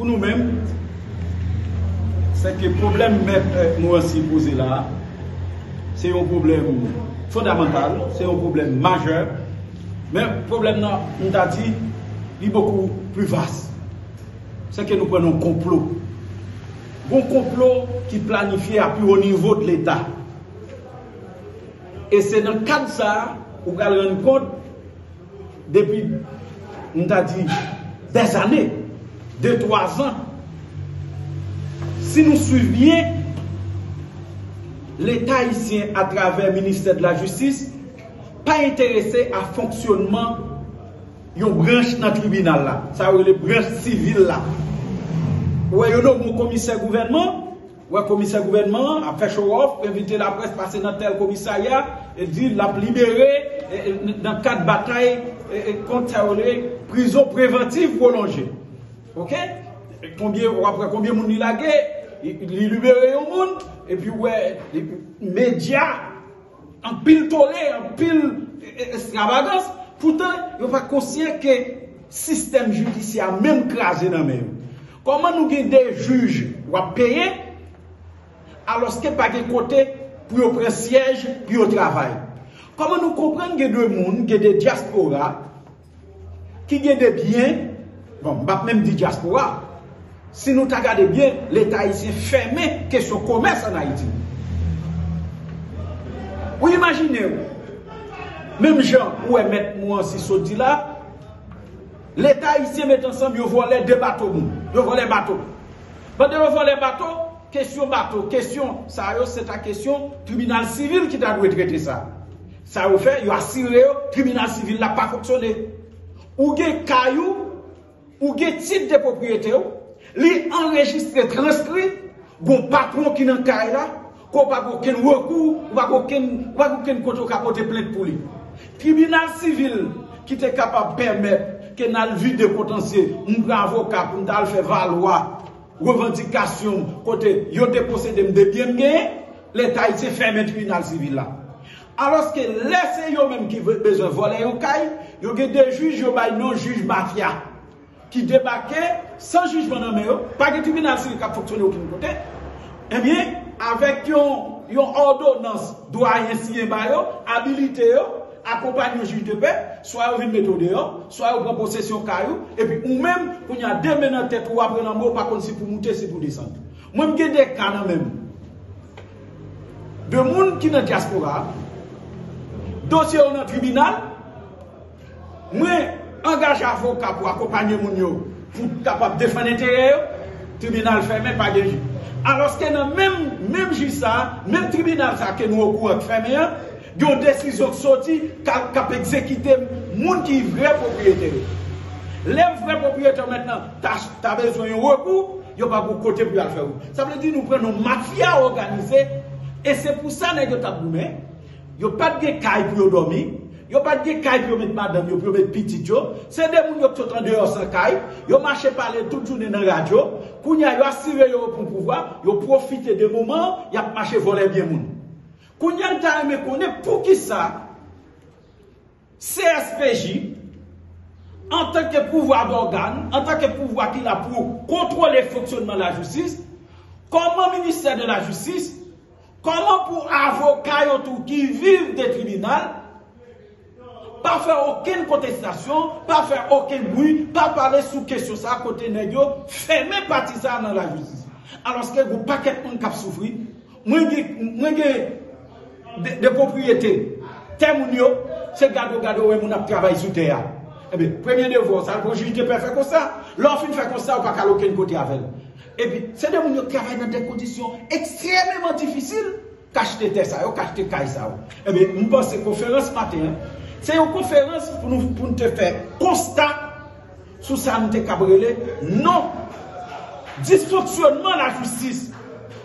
pour nous-mêmes, c'est que le problème que nous aussi posé là, c'est un problème fondamental, c'est un problème majeur. Mais le problème, nous avons dit, il est beaucoup plus vaste. C'est que nous prenons un complot. Un complot qui planifie à plus haut niveau de l'État. Et c'est dans le cadre de ça, vous allez rendre compte, depuis, nous avons dit, des années, 2-3 ans, si nous suivions l'État haïtien à travers le ministère de la Justice, pas intéressé à fonctionnement d'une branche dans le tribunal là, ça veut dire branche civile là. Ou il y a un commissaire gouvernement, ou un commissaire gouvernement a fait show off, inviter la presse passer dans tel commissariat et dire l'a libéré dans le cadre de bataille contre prison préventive prolongée. OK? Après combien de monde il a gagné, il libéré au monde, et puis ouais, les médias, en pile tollé, en pile extravagance, pourtant, il n'y a pas conscient que le système judiciaire a même crasé dans le même. Comment nous avons des juges qui ont payé, alors qu'il n'y a pas de côté pour prendre siège, pour travail? Comment nous comprenons qu'il y a des gens, qu'il y a des diasporas, qui ont des biens, bon, je ne vais pas même dire diaspora. Si nous regardons bien, l'État haïtien fermé question commerce en Haïti. Vous imaginez, même gens où est mettre moi si saudi là, l'État haïtien met ensemble, ils volent des bateaux. Ils volent les bateaux. Pendant qu'ils volent les bateaux, question, ça c'est la question tribunal civil qui doit traiter ça. Ça vous fait, ils assurent le tribunal civil n'a pas fonctionné. Ou des cailloux, ou des titres de propriété, les enregistrés, transcrits, bon patron qui dans caille là, qu'on pas aucun recours, ou pas aucun côté capoter plainte pour lui. Tribunal civil qui est capable de permettre que dans le vide de potentiel, un avocat pour nous faire valoir revendication côté yo dépossédé de bien l'État haïtien ferme le tribunal civil là. Alors que laissez yo même qui veut besoin voler au caille, yo des juges yo bay non juge mafia qui débarquaient sans jugement dans main, pas de tribunal civil qui fonctionne aucun côté. Eh bien, avec une ordonnance doyen signé par eux, habilité accompagner le juge de paix, soit au méthode dehors, soit au prend possession caillou, et puis ou même quand il y a deux mains dans tête ou après dans mot pas comme si pour monter c'est pour descendre. Moi j'ai des cas même de monde qui dans diaspora, dossier dans le tribunal, moi engage avocat pour accompagner mon yo pour capable défendre l'intérêt, tribunal fermé pas de juge. Alors que dans même juge ça, même tribunal ça que nous au courant fermé, il y a une décision sortie qui a exécuté les gens qui sont vrais propriétaires. Les vrais propriétaires maintenant, tu as besoin d'un recours, il n'y a pas beaucoup de côté pour le faire. Ça veut dire que nous prenons une mafia organisée et c'est pour ça que nous avons il n'y a pas de caille pour dormir, il n'y a pas de caille pour mettre madame, pour mettre petit. C'est des gens qui sont en dehors sans caille, ils marchent parler toute journée dans la radio, quand ils ont assuré pour pouvoir, ils profitent des moments, ils ont marché voler bien les gens. Quand on a pour qui ça, CSPJ, en tant que pouvoir d'organe, en tant que pouvoir qu'il a pour contrôler le fonctionnement de la justice, comment le ministère de la Justice, comment pour avocats qui vivent des tribunaux, pas faire aucune contestation, pas faire aucun bruit, pas parler sous question ça à côté de nous, fermer partie ça dans la justice. Alors que vous pas quelqu'un qui a souffert, moi des propriétés, c'est gado où on a travaillé sous terre. Eh bien, premier devoir, ça, le juge peut faire comme ça. L'enfant fait comme ça, on ne peut pas aucun côté avec. Et puis, c'est des gens qui travaillent dans des conditions extrêmement difficiles. Cacheter ça, cacheter ça. Eh bien, nous pensons que conférence matin, c'est une conférence pour nous te faire constat sur ça, nous te cabrelé. Non, dysfonctionnement de la justice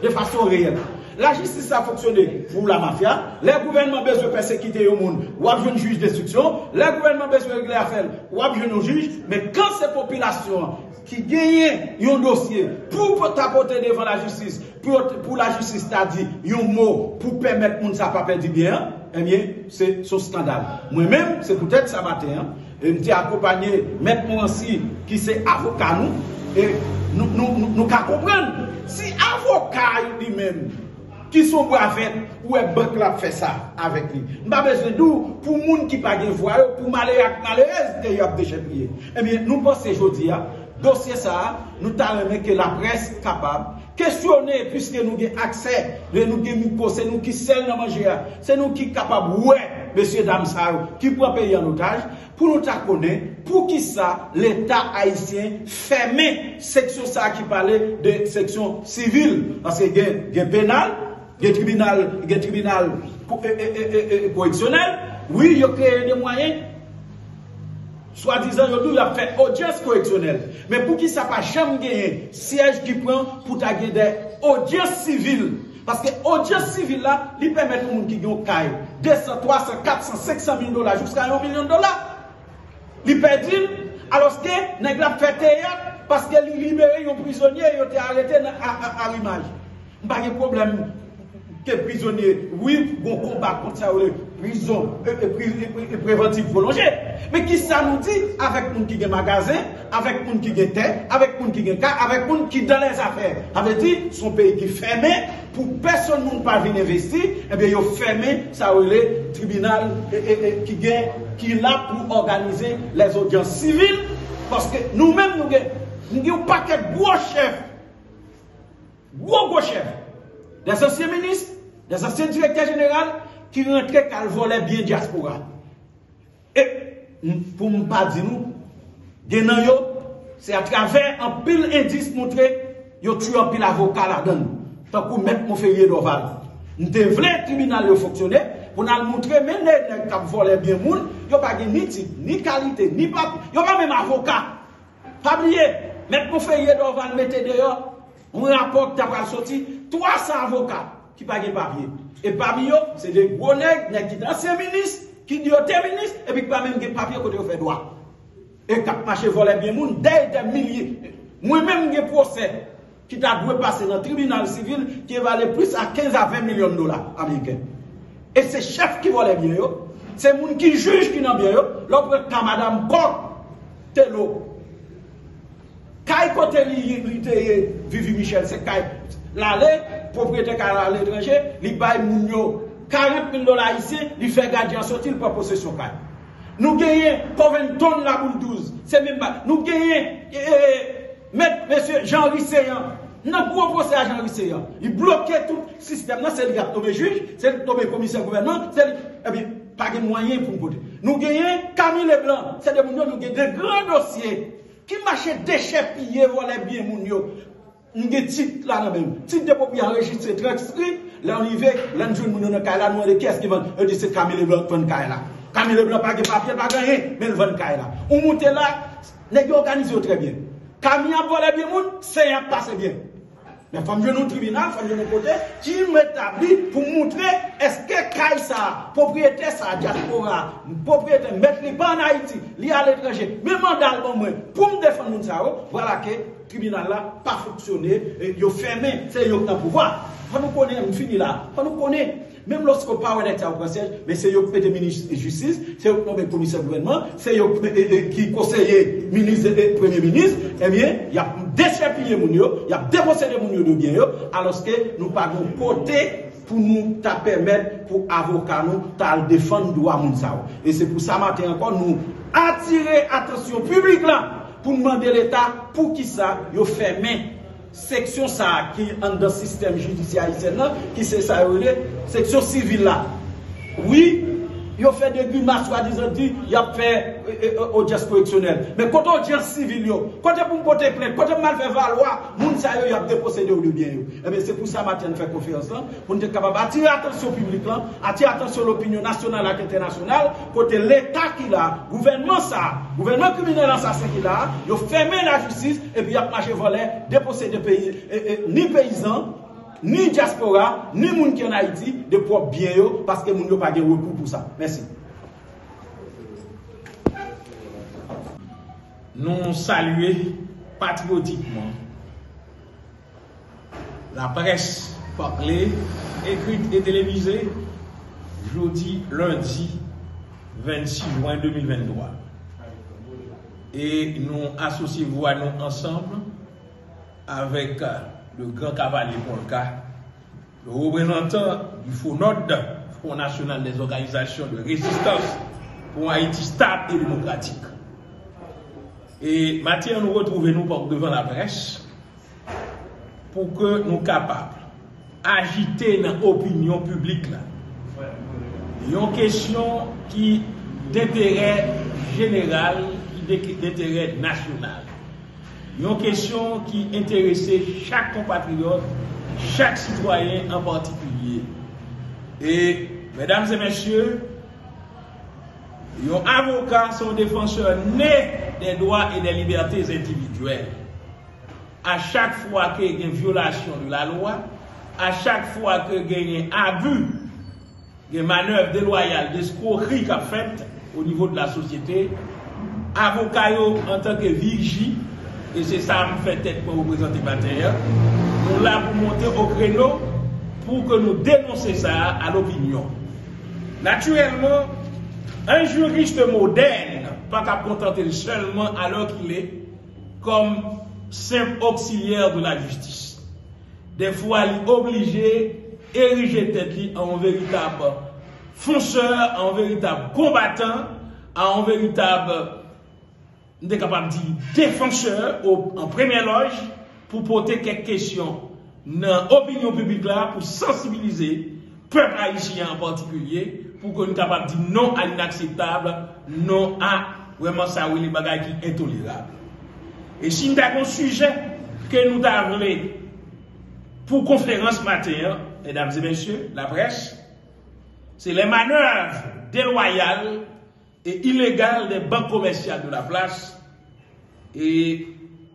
de façon réelle. La justice a fonctionné pour la mafia. Les gouvernements ont besoin de persécuter le monde. Ou a besoin de juge d'instruction. Les gouvernements ont besoin de régler l'affaire. Ou a besoin de juge. Mais quand ces populations qui gagnent un dossier pour t'apporter devant la justice, pour la justice, c'est-à-dire un mot pour permettre que ça ne pas perdre bien, eh bien, c'est son scandale. Moi-même, c'est peut-être ça matin. Je m'ai accompagné, Maître Morancy, qui c'est avocat nous. Et nous comprenons. Si avocat lui-même, qui sont braves, ou est banque là fait ça avec lui. Pas besoin d'où pour moun qui pas de voix, pour malheureuse que y a déjà prié. Eh bien, nous pensons aujourd'hui, dossier ça, nous t'allons que la presse capable questionner puisque nous avons accès, nous avons c'est nous qui sommes dans manger, c'est nous qui capable ouais, monsieur dame ça qui peut payer en otage pour nous connaître pour qui ça l'État haïtien fermer section ça qui parlait de section civile parce que il y a pénal, il y a tribunal correctionnel, oui, il y a créé des moyens. Soi-disant, il a fait audience correctionnelle. Mais pour qui ça pas jamais gagné siège qui prend pour gagner des audiences civiles. Parce que audience civile là, il permet aux gens qui ont caille 200, 300, 400, 500 000 dollars jusqu'à $1 million. Il perd alors que nèg la fait théâtre parce que il libéré un prisonnier, il a été arrêté à l'image. Pas de problème. Que prisonnier, oui, bon combat contre ça, prison préventive prolongée. Mais qui ça nous dit avec moun qui a magasin, avec moun qui a terre, avec moun qui a car, avec moun qui dans les affaires. Avec dit, son pays qui fermé, pour personne ne pas venir investir, eh bien, il a fermé, ça le tribunal qui est là pour organiser les audiences civiles, parce que nous-mêmes, nous avons un paquet de gros chefs, gros chefs, des anciens ministres, des anciens directeurs généraux qui rentraient qu'à voler bien diaspora. Et pour ne pas dire nous, c'est à travers un pile indice montré, ils ont tué un pile avocat là-dedans. Tant que mettre mon ferrier d'Oval. Nous devons le tribunal fonctionner pour nous montrer même les gens qui volent bien moun, ils n'ont pas ni titre, ni qualité, ni papier, ils n'ont pas même avocat. Pas oublier, mettre mon ferrier d'Oval, mettez dehors, on rapporte, t'as pas sorti, 300 avocats qui n'ont pas de papier. Et parmi eux, c'est des gros nègres qui sont anciens ministres, qui disent aux ministres, et puis pas même de papier côté fait droit. Et quand marché voler bien moun, des milliers. Moi-même, j'ai procès qui t'a dû passer dans le tribunal civil qui valait plus à 15 à 20 millions de dollars américains. Et c'est chef qui volait bien, c'est moun qui juge qui n'a bien, l'autre quand madame Koch, Telo. Kay côté Vivi Michel, c'est Kay. L'aller, propriétaire à l'étranger, il baille moun yo 40 000 dollars ici, il fait gardien sortir pour possession Kay. Nous gagnons Covington la boule 12, c'est même pas. Nous gagnons monsieur Jean-Henri Seyan. Nous gros procès à Jean-Henri Seyan. Il bloquait tout le système. C'est lui qui a tombé juge, c'est lui qui a tombé commissaire gouvernement, c'est lui. Eh bien, pas de moyens pour nous côté. Nous gagnons Camille Leblanc, c'est des gens nous gagnons des grands dossiers qui marchaient déchets pillés, volaient bien moun yo. Nous avons titre là même. Titre de propriété enregistré, transcrit, là on y va, là nous jouons dans Kaila, nous avons qu'est-ce qui vend. On dit c'est Camille Leblanc qui vend Kaila. Camille Leblanc pas de papier, pas de rien, mais il vend Kaila. On monte là, les gens organisent très bien. Camille a volé bien moun, c'est un passé bien. Mais il faut que nous tribunal, il faut que nous côté, qui m'établit pour montrer est-ce que Kaila, propriétaire ça, diaspora, propriétaire, mettre les pas en Haïti, li à l'étranger, même mandat pour me défendre nous ça, voilà que le tribunal là pas fonctionné, il fermé, c'est eux qui ont pouvoir. Faut nous connaître, on finit là, faut nous connaître. Même lorsqu'on parle d'État au conseil, mais c'est eux qui sont ministre de justice, c'est eux qui sont commissaire de gouvernement, c'est eux qui conseiller ministre et premier ministre, eh bien, il y a déchapillé mon yo, il y a dépossédé mon yo de bien yo, alors que nous parlons côté pour nous permettre pour avocat nous de défendre droit moun sa. Et c'est pour ça matin encore nous attirer attention publique là pour demander l'État pour qui ça yo fermé section ça qui est dans le système judiciaire qui c'est ça section civile là. Oui, il a fait des grimaces, soi-disant dit, il a fait audience correctionnelle. Mais quand audience civile, quand pour me porter plainte, quand mal fait valoir, moun sa yo y a dépossédé ou de bien. Eh bien c'est pour ça matin nous fait confiance là, pour être capable d'attirer attention publique là, attirer attention l'opinion nationale et internationale, côté l'État qui l'a, gouvernement criminel assassin qui l'a, il a fermé la justice et puis il a marché volé, dépossédé pays, ni paysans, ni diaspora, ni moun qui en Haïti, de propres biens, parce que moun yo pas de recours pour ça. Merci. Nous saluons patriotiquement la presse parlée, écrite et télévisée, jeudi, lundi 26 juin 2023. Et nous associons à nous ensemble avec le grand cavalier Polka, le représentant du FONOD, Front National des Organisations de Résistance pour Haïti stable et démocratique. Et maintenant, nous retrouvons devant la presse pour que nous soyons capables d'agiter dans l'opinion publique. Il y a une question qui d'intérêt général, d'intérêt national. Il y a une question qui intéresse chaque compatriote, chaque citoyen en particulier. Et, mesdames et messieurs, les avocats sont défenseurs nés des droits et des libertés individuelles. À chaque fois qu'il y a une violation de la loi, à chaque fois qu'il y a un abus, des manœuvres déloyales, des escroqueries qu'a faites au niveau de la société, avocats en tant que vigie, et c'est ça me fait tête pour représenter Bataille, nous là pour monter au créneau pour que nous dénoncions ça à l'opinion. Naturellement, un juriste moderne, pas qu'à contenter seulement alors qu'il est comme simple auxiliaire de la justice. Des fois, il est obligé d'ériger tête en véritable fonceur, en véritable combattant, en véritable, on est capable de dire, défenseur en première loge pour porter quelques questions dans l'opinion publique là, pour sensibiliser le peuple haïtien en particulier, pour que nous soyons capables de dire non à l'inacceptable, non à vraiment ça ou les bagages qui sont intolérables. Et si nous avons un sujet que nous avons pour conférence matin, mesdames et messieurs, la presse, c'est les manœuvres déloyales et illégales des banques commerciales de la place. Et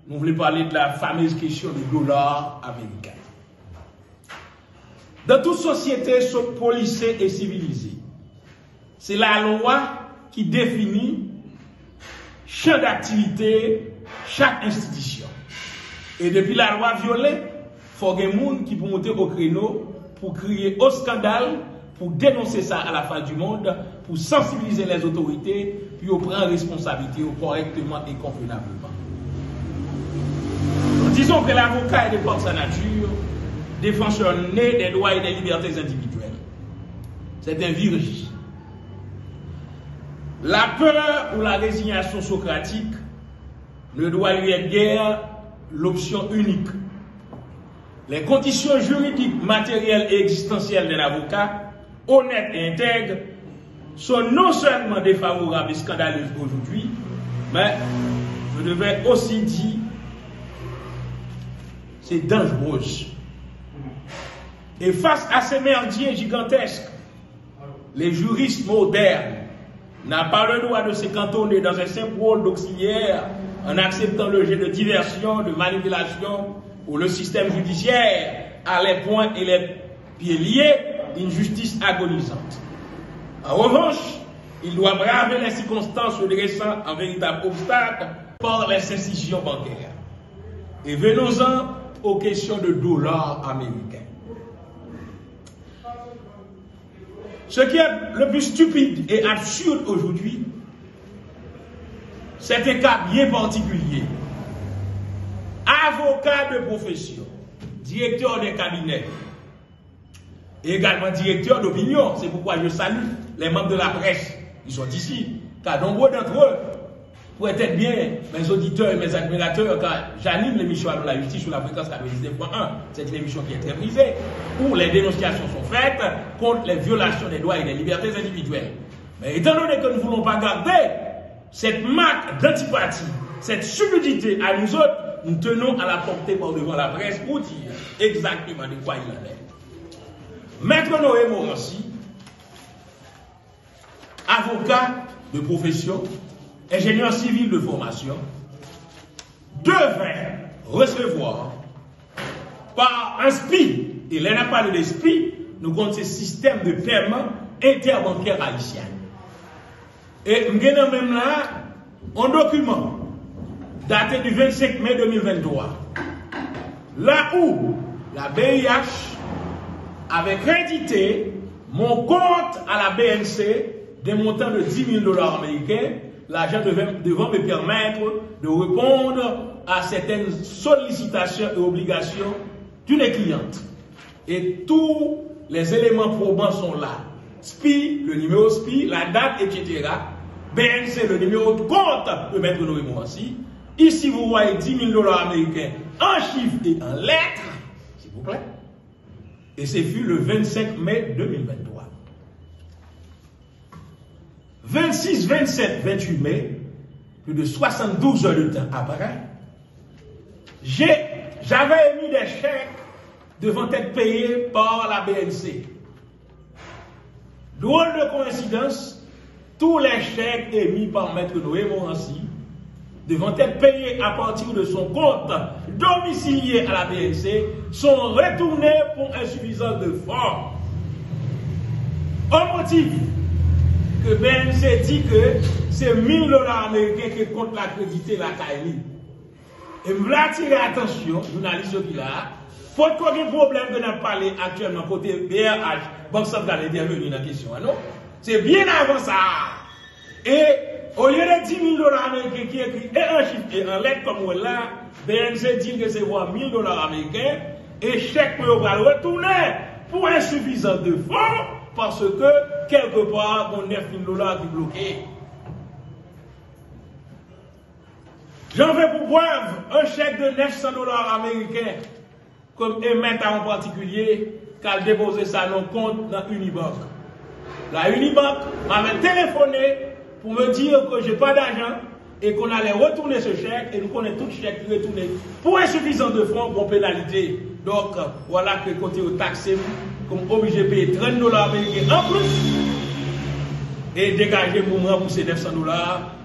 nous voulons parler de la fameuse question du dollar américain. Dans toute société policée et civilisée, c'est la loi qui définit champ d'activité, chaque institution. Et depuis la loi violée, il faut que les gens qui peuvent monter au créneau pour crier au scandale, pour dénoncer ça à la face du monde, pour sensibiliser les autorités, puis prendre responsabilité correctement et convenablement. Disons que l'avocat est de par sa nature, défenseur né des droits et des libertés individuelles. C'est un virus. La peur ou la résignation socratique ne doit lui être guère l'option unique. Les conditions juridiques, matérielles et existentielles d'un avocat, honnête et intègre, sont non seulement défavorables et scandaleuses aujourd'hui, mais je devais aussi dire c'est dangereux. Et face à ces merdiers gigantesques, les juristes modernes n'ont pas le droit de se cantonner dans un simple rôle d'auxiliaire en acceptant le jeu de diversion, de manipulation, où le système judiciaire a les poings et les pieds liés d'une justice agonisante. En revanche, il doit braver les circonstances se dressant en véritable obstacle par les institutions bancaires. Et venons-en aux questions de dollars américains. Ce qui est le plus stupide et absurde aujourd'hui, c'est un cas bien particulier. Avocat de profession, directeur de cabinet, et également directeur d'opinion. C'est pourquoi je salue les membres de la presse qui sont ici, car nombreux d'entre eux pourraient être bien mes auditeurs et mes admirateurs, car j'anime l'émission de la justice sur la fréquence 99.1. C'est une émission qui est très prisée, où les dénonciations sont faites contre les violations des droits et des libertés individuelles. Mais étant donné que nous ne voulons pas garder cette marque d'antipathie, cette subtilité à nous autres, nous tenons à la porter par devant la presse pour dire exactement de quoi il en est. Maître Noé Morancy, avocat de profession, ingénieur civil de formation, devait recevoir par un SPI, et là, on a parlé de SPI, nous comptons ce système de paiement interbancaire haïtien. Et nous avons même là un document daté du 25 mai 2023, là où la BIH avait crédité mon compte à la BNC d'un montant de $10 000 américains. L'argent devant me permettre de répondre à certaines sollicitations et obligations d'une cliente. Et tous les éléments probants sont là. SPI, le numéro SPI, la date, etc. BNC, le numéro de compte de Maître Noé Morancy. Ici, vous voyez 10 000 $ américains en chiffres et en lettres, s'il vous plaît. Et c'est fut le 25 mai 2023. 26, 27, 28 mai, plus de 72 heures de temps après, j'avais émis des chèques devant être payés par la BNC. Drôle de coïncidence, tous les chèques émis par Maître Noé Morancy devant être payés à partir de son compte domicilié à la BNC sont retournés pour insuffisance de fonds. Au motif que BNC dit que c'est 1 000 $ américains qui compte l'accrédité la CAILI. Et je veux attirer l'attention, journaliste qui là, pour qu'il y ait un problème de nous parler actuellement côté BRH, Banque Centrale est bienvenue dans la question. Non? C'est bien avant ça. Et au lieu de 10 000 $ américains qui écrit et en chiffre et en lettres comme là, BNC dit que c'est 1 000 $ américains et chèque pour va retourner pour insuffisance de fonds parce que quelque part, on 9 000 $ qui bloqué. J'en veux pour preuve un chèque de 900 $ américains, comme émetteur en particulier, qui a déposé ça dans compte dans Unibank. La Unibank m'avait téléphoné pour me dire que je n'ai pas d'argent et qu'on allait retourner ce chèque et nous connaissons tout chèque retourné pour insuffisance de fonds pour pénalité. Donc voilà que côté au taxé, comme obligé de payer 30 $ américains en plus et dégager pour me rembourser 900 $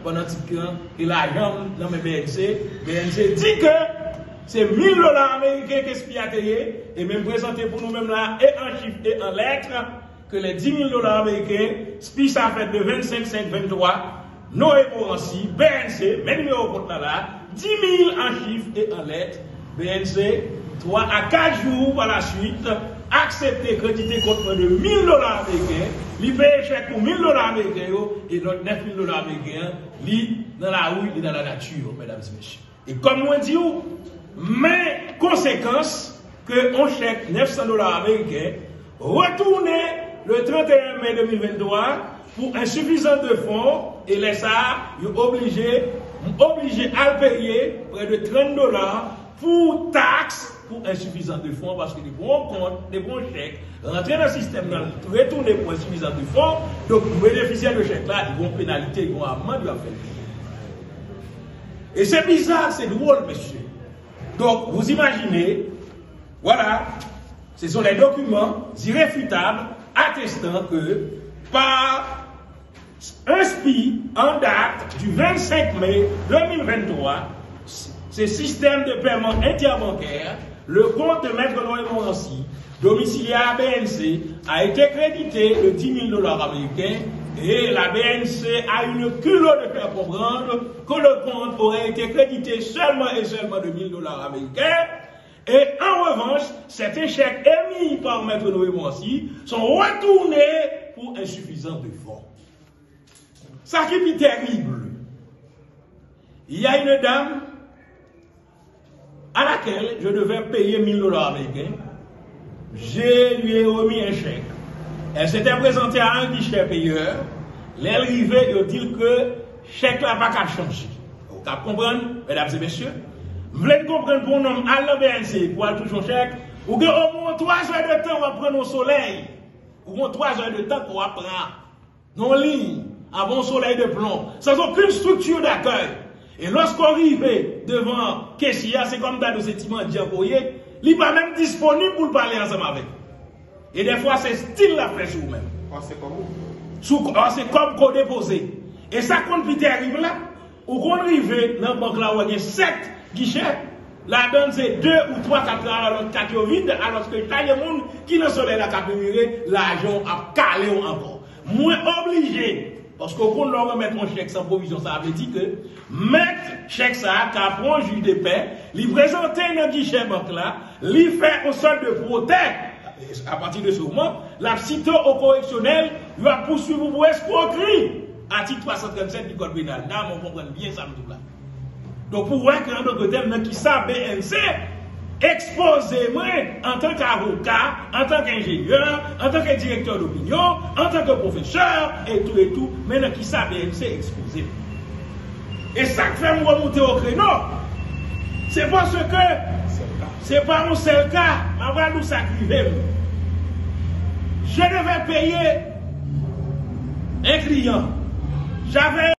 pendant 10 ans et l'argent dans mes BNC. BNC dit que c'est 1 000 $ américains qui est payé et même présenté pour nous-mêmes là et en chiffres et en lettres que les 10 000 $ américains, SPI ça fait de 25 5 23, Noé Morancy, BNC, même numéro compte là, 10 000 en chiffres et en lettres, BNC, 3 à 4 jours par la suite, accepter, créditer contre de 1 000 $ américains, li paye chèque pour 1 000 $ américains et notre 9 000 $ américains, li dans la rue, li dans la nature, mesdames et messieurs. Et comme on dit, mais conséquence que on chèque 900 $ américains, retourner le 31 mai 2023 pour insuffisance de fonds et les ça, ils sont obligés à payer près de 30 $ pour taxes pour insuffisance de fonds parce que les bons comptes, les bons chèques, rentrer dans le système, retourner pour insuffisance de fonds, donc les bénéficiaires de chèques là, ils vont pénalité, ils vont amende, ils vont faire. Et c'est bizarre, c'est drôle, monsieur. Donc, vous imaginez, voilà, ce sont les documents irréfutables attestant que par un SPI en date du 25 mai 2023, ce système de paiement interbancaire, le compte de Maître Noé Morancy, domicilié à BNC, a été crédité de 10 000 $ américains et la BNC a une culotte de faire comprendre que le compte aurait été crédité seulement et seulement de 1 000 $ américains. Et en revanche, ces chèques émis par Maître Noé Morancy sont retournés pour insuffisance de fonds. Ça qui est terrible. Il y a une dame à laquelle je devais payer 1 000 $ américains. Je lui ai remis un chèque. Elle s'était présentée à un guichet payeur. Elle arrivait et dit que le chèque là pas qu'à changer. Vous comprenez, mesdames et messieurs? Vous voulez comprendre pour nous, à la BNC, pour aller toucher un chèque, ou que au moins 3 heures de temps, on va prendre au soleil. Au moins 3 heures de temps qu'on va prendre. Non ligne, avant soleil de plomb, sans aucune structure d'accueil. Et lorsqu'on arrive devant Kessia, c'est comme dans le sentiment diaboyé, il n'est pas même disponible pour parler ensemble avec. Et des fois, c'est style la fait sur vous-même. C'est comme vous. C'est comme qu'on déposé. Et ça compte plus terrible là, ou qu'on arrive dans la banque là où il y a 7 guichets, la donne c'est 2 ou 3 4 vides, alors que chaque monde qui ne soleil la capérer, l'argent a calé encore. Moins obligé, parce qu'au compte leur remettre mon chèque sans provision, ça veut dire que mettre chèque ça, qu'à prendre juge de paix, lui présenter dans le guichet banque là, lui faire une sorte de protège. À partir de ce moment, la cité au correctionnel va poursuivre pour escroquerie. Article 337 du Code pénal. Là, on comprend bien ça, tout là. Donc, pour voir qu'un autre thème qui ça, BNC, exposez-moi en tant qu'avocat, en tant qu'ingénieur, en tant que directeur d'opinion, en tant que professeur, et tout. Maintenant, qui ça, BNC, exposez. Et ça qui fait me remonter au créneau, c'est parce que c'est pas mon seul cas, ma voix nous sacrifier. Je devais payer un client. J'avais